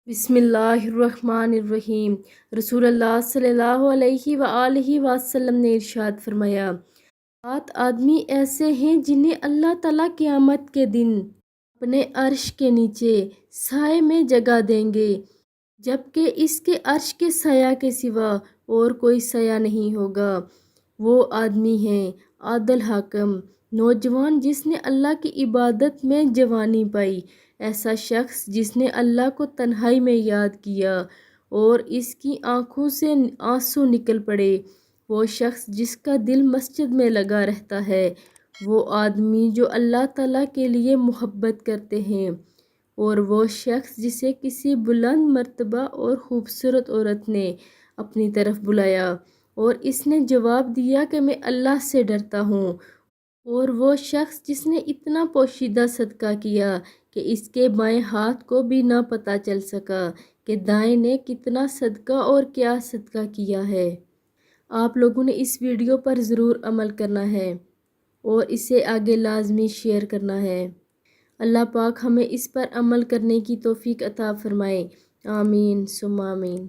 بسم اللہ الرحمن الرحیم۔ رسول اللہ صلی اللہ علیہ وآلہ وسلم نے ارشاد فرمایا، 7 آدمی ایسے ہیں جنہیں اللہ تعالیٰ قیامت کے دن اپنے عرش کے نیچے سائے میں جگہ دیں گے، جبکہ اس کے عرش کے سایہ کے سوا اور کوئی سایہ نہیں ہوگا۔ وہ آدمی ہیں عادل حاکم، نوجوان جس نے اللہ کی عبادت میں جوانی پائی، ایسا شخص جس نے اللہ کو تنہائی میں یاد کیا اور اس کی آنکھوں سے آنسو نکل پڑے، وہ شخص جس کا دل مسجد میں لگا رہتا ہے، وہ آدمی جو اللہ تعالیٰ کے لیے محبت کرتے ہیں، اور وہ شخص جسے کسی بلند مرتبہ اور خوبصورت عورت نے اپنی طرف بلایا اور اس نے جواب دیا کہ میں اللہ سے ڈرتا ہوں، اور وہ شخص جس نے اتنا پوشیدہ صدقہ کیا کہ اس کے بائیں ہاتھ کو بھی نہ پتہ چل سکا کہ دائیں نے کتنا صدقہ اور کیا صدقہ کیا ہے۔ آپ لوگوں نے اس ویڈیو پر ضرور عمل کرنا ہے اور اسے آگے لازمی شیئر کرنا ہے۔ اللہ پاک ہمیں اس پر عمل کرنے کی توفیق عطا فرمائے، آمین ثم آمین۔